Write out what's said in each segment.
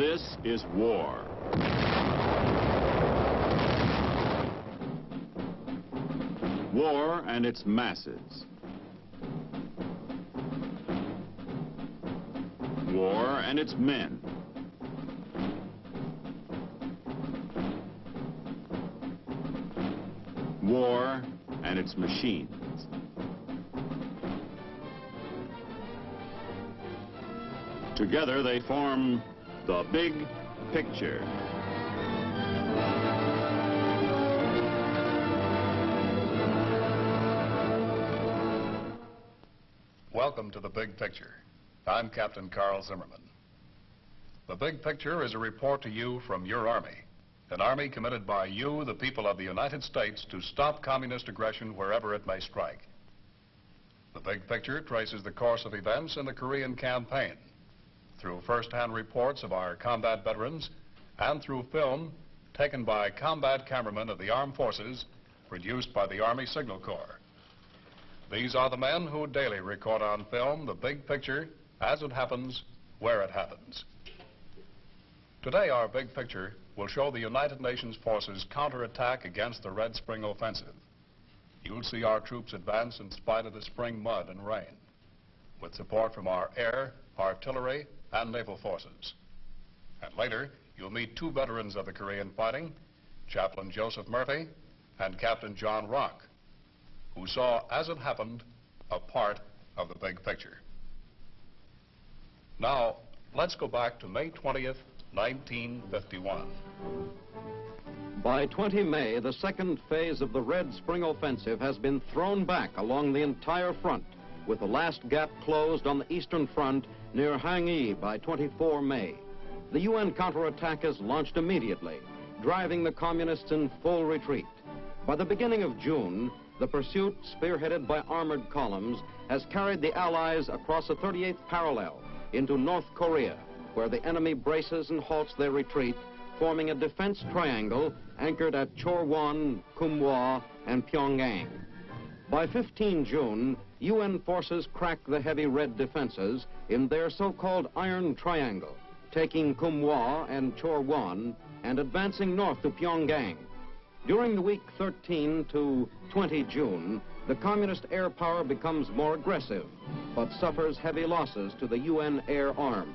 This is war. War and its masses. War and its men. War and its machines. Together they form the big picture. Welcome to the Big Picture. I'm Captain Carl Zimmerman. The Big Picture is a report to you from your Army, an Army committed by you, the people of the United States, to stop communist aggression wherever it may strike. The Big Picture traces the course of events in the Korean campaign through first-hand reports of our combat veterans and through film taken by combat cameramen of the armed forces produced by the Army Signal Corps. These are the men who daily record on film the big picture as it happens, where it happens. Today, our big picture will show the United Nations forces counterattack against the Red Spring Offensive. You'll see our troops advance in spite of the spring mud and rain, with support from our air, artillery, and naval forces. And later, you'll meet two veterans of the Korean fighting, Chaplain Joseph Murphy and Captain John Rock, who saw, as it happened, a part of the big picture. Now, let's go back to May 20th, 1951. By 20 May, the second phase of the Red Spring Offensive has been thrown back along the entire front, with the last gap closed on the eastern front near Hangui by 24 May. The UN counterattack is launched immediately, driving the communists in full retreat. By the beginning of June, the pursuit, spearheaded by armored columns, has carried the Allies across the 38th parallel into North Korea, where the enemy braces and halts their retreat, forming a defense triangle anchored at Chorwon, Kumhwa, and Pyongyang. By 15 June, UN forces crack the heavy red defenses in their so-called Iron Triangle, taking Kumhwa and Chorwon and advancing north to Pyongyang. During the week 13 to 20 June, the communist air power becomes more aggressive, but suffers heavy losses to the UN air arm.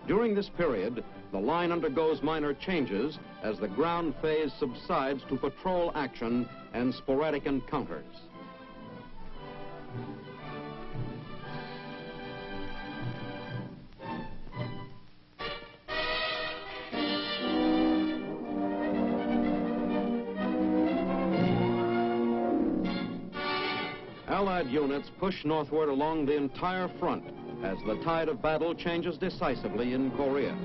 During this period, the line undergoes minor changes as the ground phase subsides to patrol action and sporadic encounters. Allied units push northward along the entire front as the tide of battle changes decisively in Korea.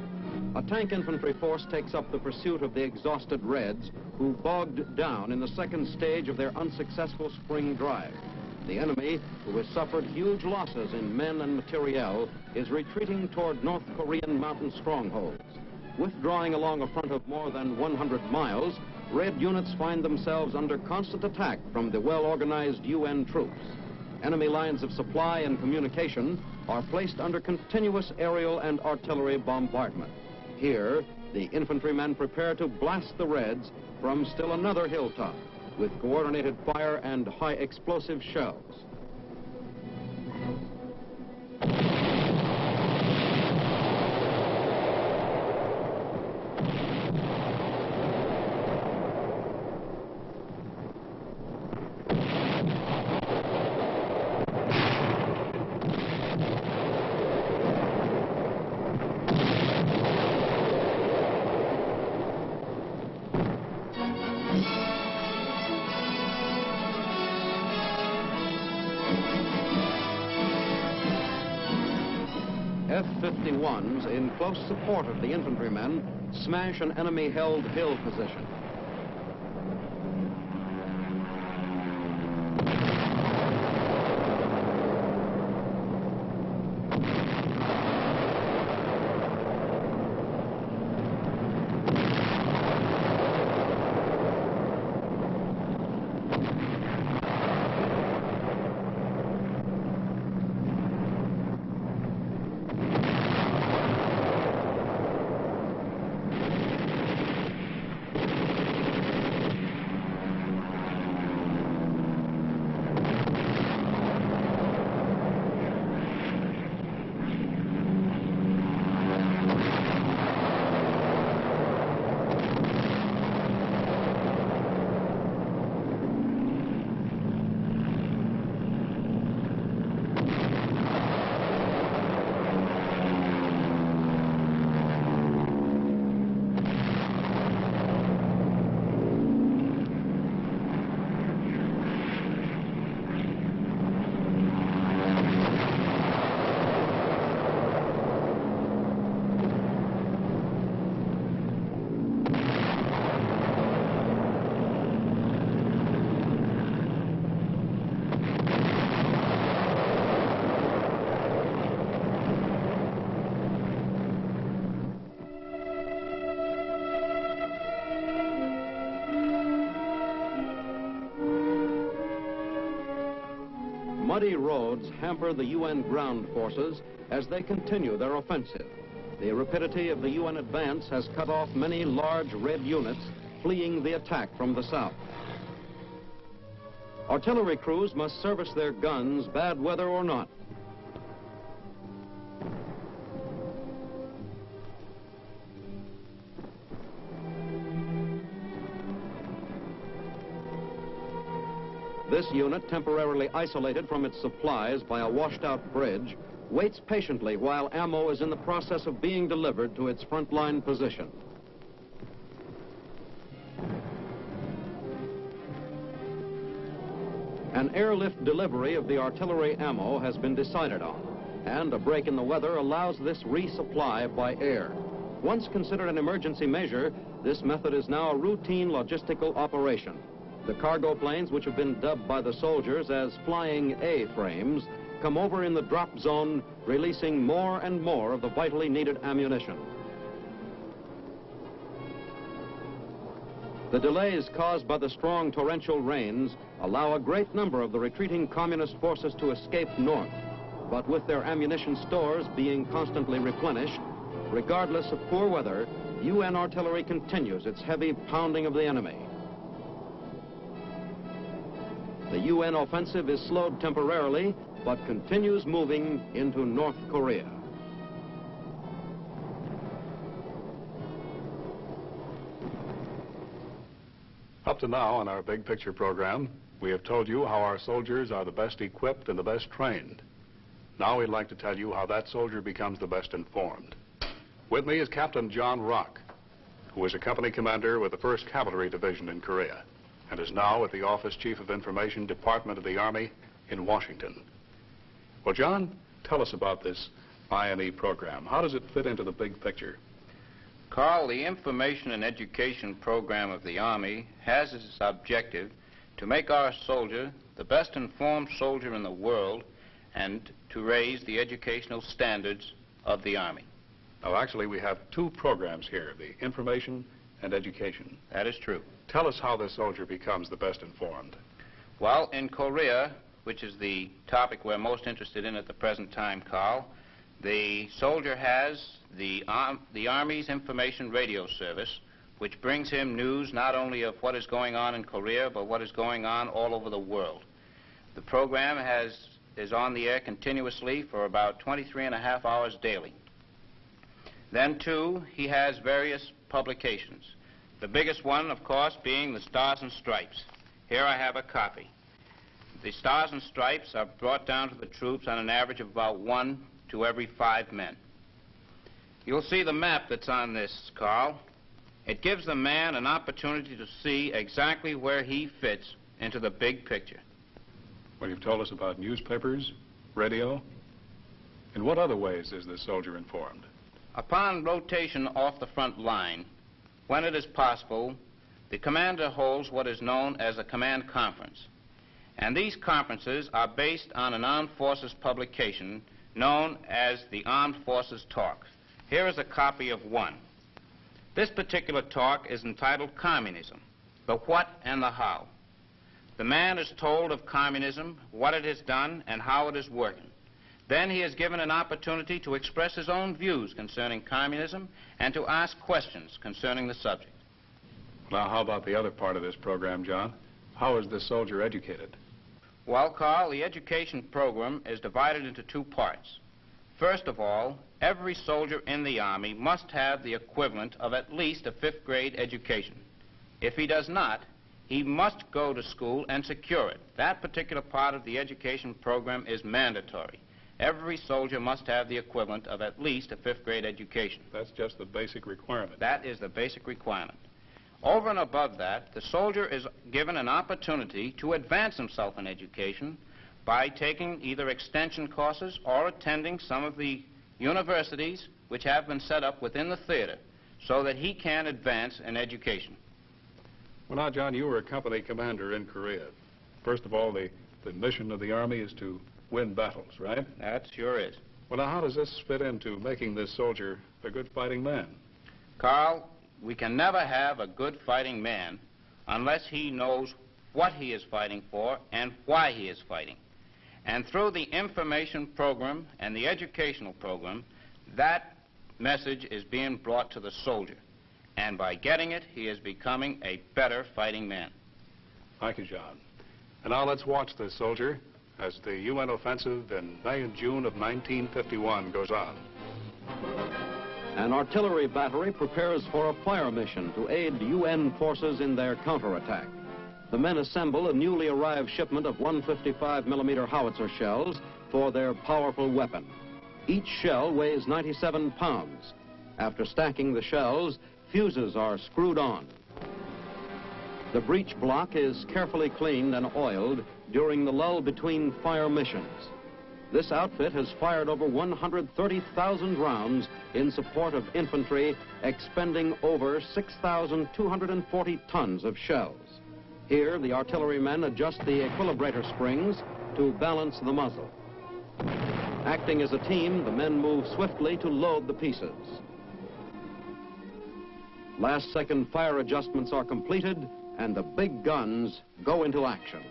A tank infantry force takes up the pursuit of the exhausted Reds, who bogged down in the second stage of their unsuccessful spring drive. The enemy, who has suffered huge losses in men and materiel, is retreating toward North Korean mountain strongholds. Withdrawing along a front of more than 100 miles, Red units find themselves under constant attack from the well-organized UN troops. Enemy lines of supply and communication are placed under continuous aerial and artillery bombardment. Here, the infantrymen prepare to blast the Reds from still another hilltop with coordinated fire and high explosive shells. F-51s, in close support of the infantrymen, smash an enemy-held hill position. Muddy roads hamper the UN ground forces as they continue their offensive. The rapidity of the UN advance has cut off many large red units fleeing the attack from the south. Artillery crews must service their guns, bad weather or not. This unit, temporarily isolated from its supplies by a washed-out bridge, waits patiently while ammo is in the process of being delivered to its frontline position. An airlift delivery of the artillery ammo has been decided on, and a break in the weather allows this resupply by air. Once considered an emergency measure, this method is now a routine logistical operation. The cargo planes, which have been dubbed by the soldiers as flying A-frames, come over in the drop zone, releasing more and more of the vitally needed ammunition. The delays caused by the strong torrential rains allow a great number of the retreating communist forces to escape north. But with their ammunition stores being constantly replenished, regardless of poor weather, UN artillery continues its heavy pounding of the enemy. The UN offensive is slowed temporarily, but continues moving into North Korea. Up to now on our Big Picture program, we have told you how our soldiers are the best equipped and the best trained. Now we'd like to tell you how that soldier becomes the best informed. With me is Captain John Rock, who is a company commander with the 1st Cavalry Division in Korea, and is now at the Office Chief of Information Department of the Army in Washington. Well, John, tell us about this INE program. How does it fit into the big picture? Carl, the Information and Education Program of the Army has as its objective to make our soldier the best informed soldier in the world and to raise the educational standards of the Army. Now, actually, we have 2 programs here, the Information and Education. That is true. Tell us how the soldier becomes the best informed. Well, in Korea, which is the topic we're most interested in at the present time, Carl, the soldier has the Army's information radio service, which brings him news not only of what is going on in Korea, but what is going on all over the world. The program is on the air continuously for about 23.5 hours daily. Then, too, he has various publications. The biggest one, of course, being the Stars and Stripes. Here I have a copy. The Stars and Stripes are brought down to the troops on an average of about 1 to every 5 men. You'll see the map that's on this, Carl. It gives the man an opportunity to see exactly where he fits into the big picture. Well, you've told us about newspapers, radio. In what other ways is the soldier informed? Upon rotation off the front line, when it is possible, the commander holds what is known as a command conference. And these conferences are based on an armed forces publication known as the Armed Forces Talk. Here is a copy of one. This particular talk is entitled Communism, the What and the How. The man is told of communism, what it has done, and how it is working. Then he is given an opportunity to express his own views concerning communism and to ask questions concerning the subject. Now, how about the other part of this program, John? How is the soldier educated? Well, Carl, the education program is divided into 2 parts. First of all, every soldier in the Army must have the equivalent of at least a 5th grade education. If he does not, he must go to school and secure it. That particular part of the education program is mandatory. Every soldier must have the equivalent of at least a 5th grade education. That's just the basic requirement. That is the basic requirement. Over and above that, the soldier is given an opportunity to advance himself in education by taking either extension courses or attending some of the universities which have been set up within the theater so that he can advance in education. Well, now, John, you were a company commander in Korea. First of all, the mission of the Army is to win battles, right? That sure is. Well, now, how does this fit into making this soldier a good fighting man? Carl, we can never have a good fighting man unless he knows what he is fighting for and why he is fighting. And through the information program and the educational program, that message is being brought to the soldier. And by getting it, he is becoming a better fighting man. Thank you, John. And now let's watch this, soldier, as the UN offensive in May and June of 1951 goes on. An artillery battery prepares for a fire mission to aid UN forces in their counterattack. The men assemble a newly arrived shipment of 155mm howitzer shells for their powerful weapon. Each shell weighs 97 pounds. After stacking the shells, fuses are screwed on. The breech block is carefully cleaned and oiled during the lull between fire missions. This outfit has fired over 130,000 rounds in support of infantry, expending over 6,240 tons of shells. Here, the artillerymen adjust the equilibrator springs to balance the muzzle. Acting as a team, the men move swiftly to load the pieces. Last-second fire adjustments are completed, and the big guns go into action.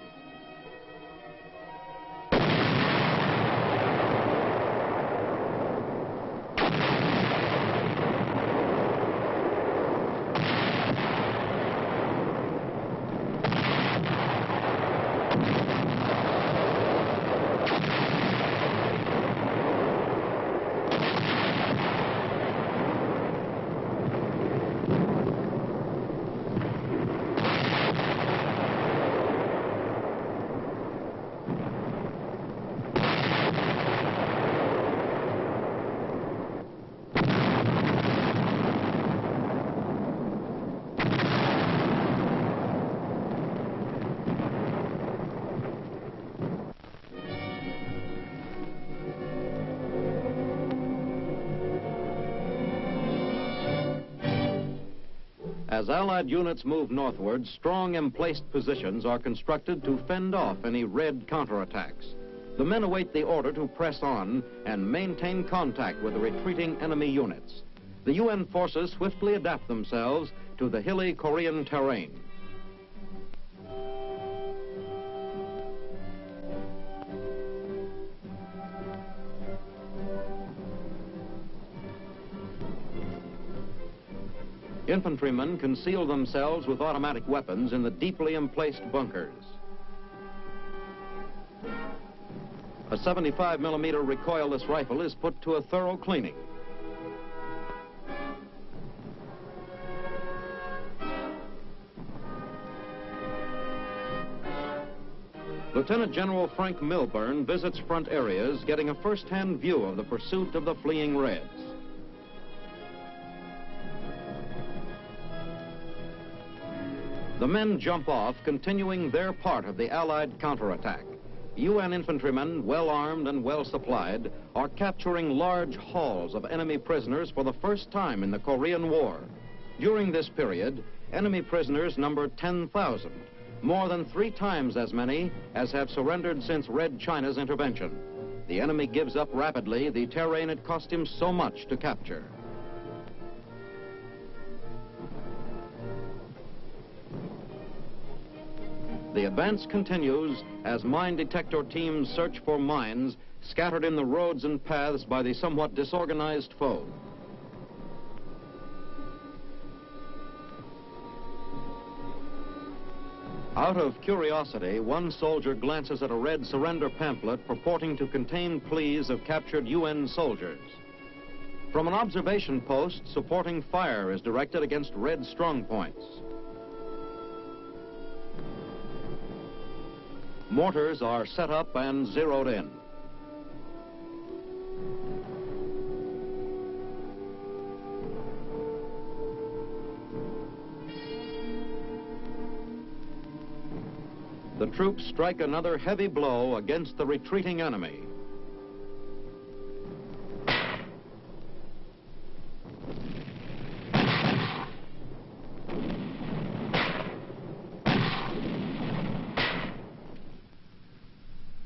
As Allied units move northward, strong emplaced positions are constructed to fend off any Red counterattacks. The men await the order to press on and maintain contact with the retreating enemy units. The UN forces swiftly adapt themselves to the hilly Korean terrain. Infantrymen conceal themselves with automatic weapons in the deeply emplaced bunkers. A 75mm recoilless rifle is put to a thorough cleaning. Lieutenant General Frank Milburn visits front areas, getting a first-hand view of the pursuit of the fleeing Reds. The men jump off, continuing their part of the Allied counterattack. UN infantrymen, well armed and well supplied, are capturing large hauls of enemy prisoners for the first time in the Korean War. During this period, enemy prisoners number 10,000, more than 3 times as many as have surrendered since Red China's intervention. The enemy gives up rapidly the terrain it cost him so much to capture. The advance continues as mine detector teams search for mines scattered in the roads and paths by the somewhat disorganized foe. Out of curiosity, one soldier glances at a Red surrender pamphlet purporting to contain pleas of captured UN soldiers. From an observation post, supporting fire is directed against Red strongpoints. Mortars are set up and zeroed in. The troops strike another heavy blow against the retreating enemy.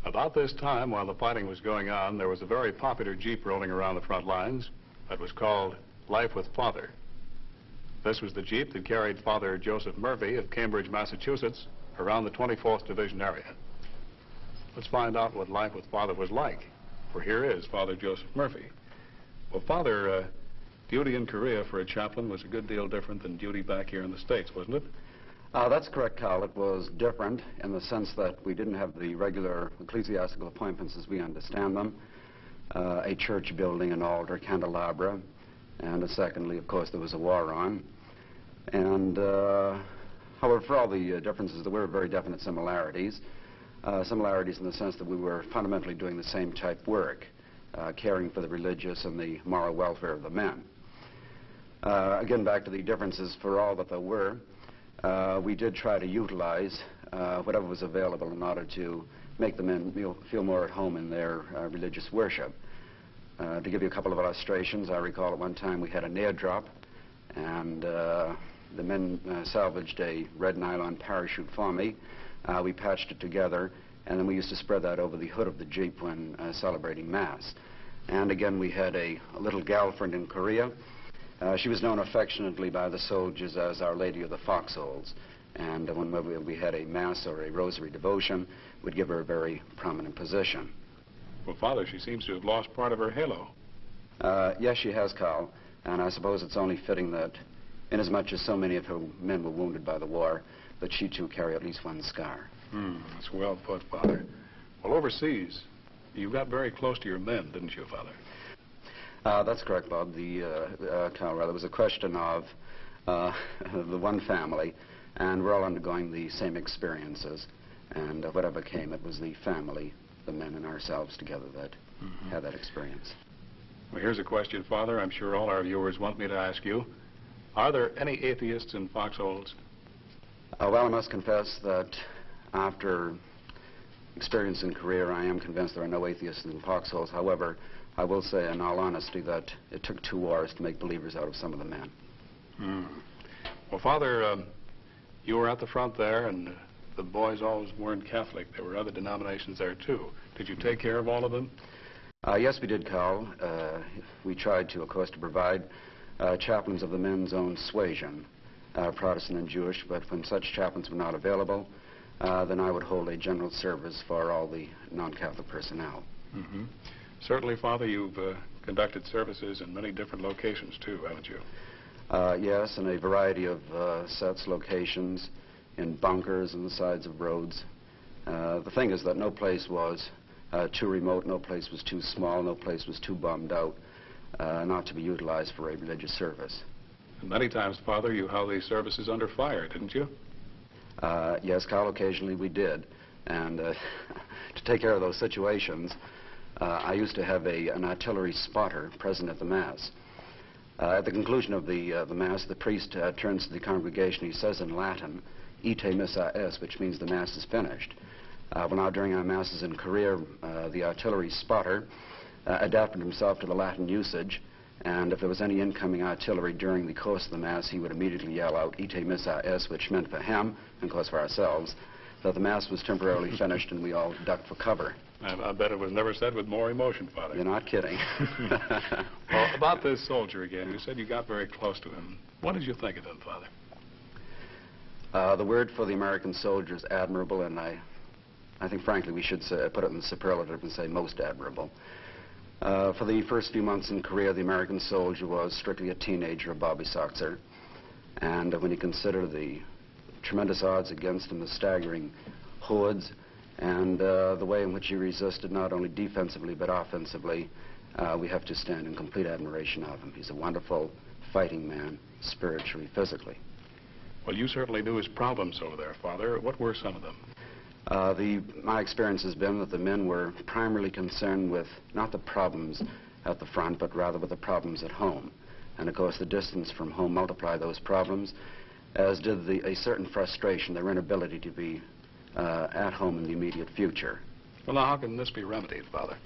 About this time, while the fighting was going on, there was a very popular Jeep rolling around the front lines that was called Life with Father. This was the Jeep that carried Father Joseph Murphy of Cambridge, Massachusetts, around the 24th Division area. Let's find out what life with Father was like. For here is Father Joseph Murphy. Well, Father, duty in Korea for a chaplain was a good deal different than duty back here in the States, wasn't it? That's correct, Carl. It was different in the sense that we didn't have the regular ecclesiastical appointments as we understand them. A church building, an altar, candelabra, and secondly, of course, there was a war on. And, however, for all the differences, there were very definite similarities. Similarities in the sense that we were fundamentally doing the same type work, caring for the religious and the moral welfare of the men. Again, back to the differences for all that there were, we did try to utilize whatever was available in order to make the men feel more at home in their religious worship. To give you a couple of illustrations, I recall at one time we had a nail drop, and the men salvaged a red nylon parachute for me. We patched it together, and then we used to spread that over the hood of the Jeep when celebrating Mass. And again, we had a little gal friend in Korea. She was known affectionately by the soldiers as Our Lady of the Foxholes. And when we had a Mass or a rosary devotion, we'd give her a very prominent position. Well, Father, she seems to have lost part of her halo. Yes, she has, Carl. And I suppose it's only fitting that, inasmuch as so many of her men were wounded by the war, that she too carry at least one scar. That's well put, Father. Well, overseas, you got very close to your men, didn't you, Father? That's correct, Bob. Carl, rather, it was a question of the one family, and we're all undergoing the same experiences. And whatever came, it was the family, the men and ourselves together that had that experience. Well, here's a question, Father, I'm sure all our viewers want me to ask you. Are there any atheists in foxholes? Well, I must confess that after experience in Korea, I am convinced there are no atheists in foxholes. However, I will say in all honesty that it took 2 wars to make believers out of some of the men. Well, Father, you were at the front there, and the boys always weren't Catholic. There were other denominations there, too. Did you take care of all of them? Yes, we did, Carl. We tried to, of course, to provide chaplains of the men's own suasion, Protestant and Jewish, but when such chaplains were not available, then I would hold a general service for all the non-Catholic personnel. Certainly, Father, you've conducted services in many different locations, too, haven't you? Yes, in a variety of sets, locations, in bunkers and the sides of roads. The thing is that no place was too remote, no place was too small, no place was too bombed out not to be utilized for a religious service. And many times, Father, you held these services under fire, didn't you? Yes, Carl, occasionally we did. And to take care of those situations, I used to have an artillery spotter present at the Mass. At the conclusion of the Mass, the priest turns to the congregation. He says in Latin, "Ite missa est," which means the Mass is finished. Well, now, during our Masses in Korea, the artillery spotter adapted himself to the Latin usage, and if there was any incoming artillery during the course of the Mass, he would immediately yell out, "Ite missa est," which meant for him, and of course for ourselves, that the Mass was temporarily finished and we all ducked for cover. I bet it was never said with more emotion, Father. You're not kidding. Well, about this soldier again, you said you got very close to him. What did you think of him, Father? The word for the American soldier is admirable, and I think, frankly, we should put it in the superlative and say most admirable. For the first few months in Korea, the American soldier was strictly a teenager, a Bobby Soxer. And when you consider the tremendous odds against him, the staggering hordes, and the way in which he resisted not only defensively but offensively, we have to stand in complete admiration of him. He's a wonderful fighting man, spiritually, physically. Well, you certainly knew his problems over there, Father. What were some of them? My experience has been that the men were primarily concerned with not the problems at the front, but rather with the problems at home. And of course, the distance from home multiplied those problems, as did a certain frustration, their inability to be at home in the immediate future. Well, now, how can this be remedied, Father?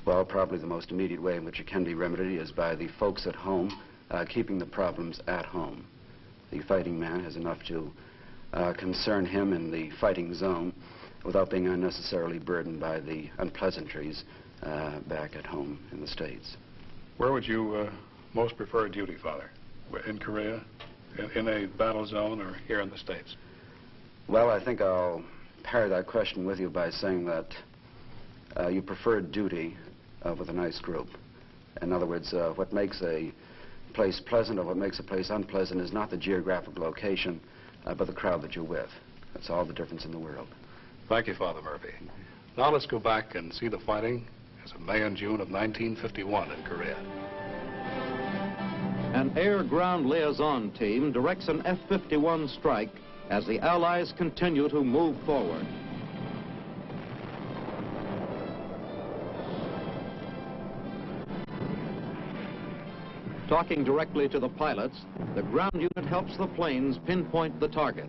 Well, probably the most immediate way in which it can be remedied is by the folks at home keeping the problems at home. The fighting man has enough to concern him in the fighting zone without being unnecessarily burdened by the unpleasantries back at home in the States. Where would you most prefer duty, Father? In Korea, in a battle zone, or here in the States? Well, I think I'll pair that question with you by saying that you prefer duty with a nice group. In other words, what makes a place pleasant or what makes a place unpleasant is not the geographic location, but the crowd that you're with. That's all the difference in the world. Thank you, Father Murphy. Now let's go back and see the fighting as of May and June of 1951 in Korea. An air-ground liaison team directs an F-51 strike as the Allies continue to move forward. Talking directly to the pilots, the ground unit helps the planes pinpoint the target.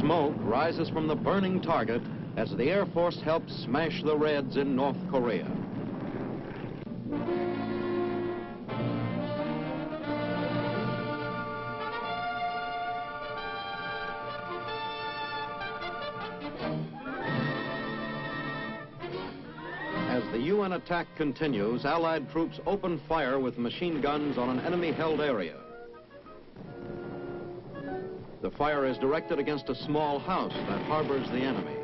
Smoke rises from the burning target as the Air Force helps smash the Reds in North Korea. As the UN attack continues, Allied troops open fire with machine guns on an enemy-held area. The fire is directed against a small house that harbors the enemy.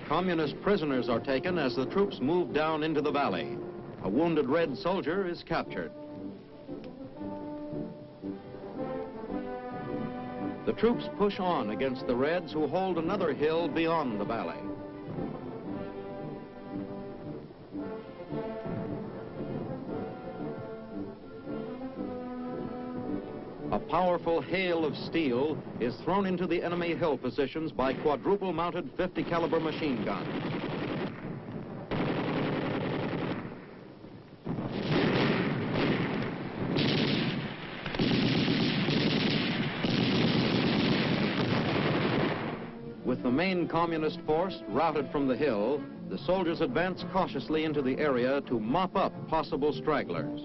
Communist prisoners are taken as the troops move down into the valley. A wounded Red soldier is captured. The troops push on against the Reds, who hold another hill beyond the valley. A powerful hail of steel is thrown into the enemy hill positions by quadruple-mounted 50-caliber machine guns. With the main communist force routed from the hill, the soldiers advance cautiously into the area to mop up possible stragglers.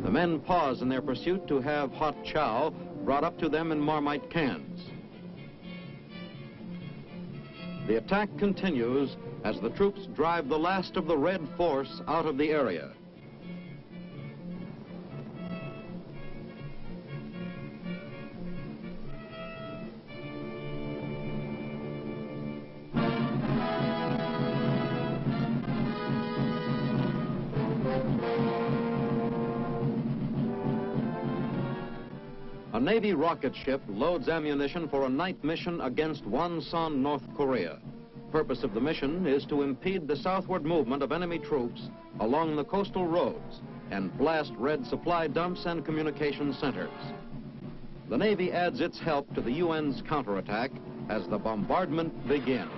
The men pause in their pursuit to have hot chow brought up to them in Marmite cans. The attack continues as the troops drive the last of the Red force out of the area. A Navy rocket ship loads ammunition for a night mission against Wonsan, North Korea. Purpose of the mission is to impede the southward movement of enemy troops along the coastal roads and blast Red supply dumps and communication centers. The Navy adds its help to the UN's counterattack as the bombardment begins.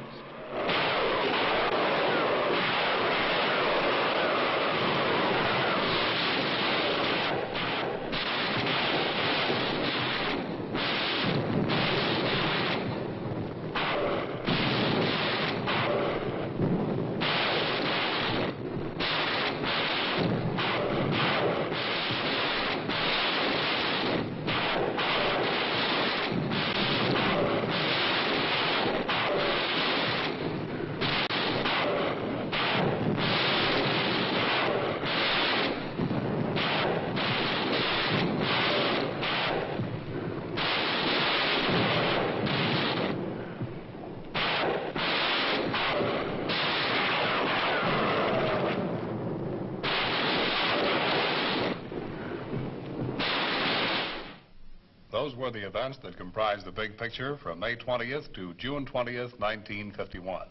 Those were the events that comprised the big picture from May 20th to June 20th, 1951.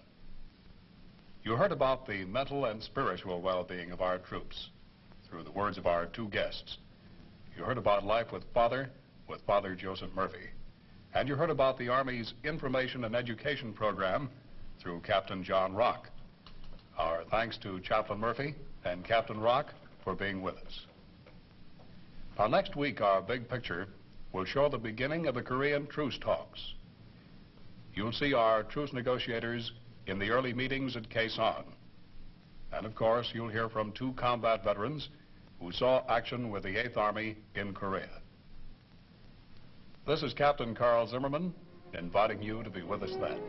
You heard about the mental and spiritual well-being of our troops through the words of our two guests. You heard about life with Father Joseph Murphy. And you heard about the Army's information and education program through Captain John Rock. Our thanks to Chaplain Murphy and Captain Rock for being with us. Now, next week, our big picture will show the beginning of the Korean truce talks. You'll see our truce negotiators in the early meetings at Kaesong. And of course, you'll hear from two combat veterans who saw action with the 8th Army in Korea. This is Captain Carl Zimmerman inviting you to be with us then.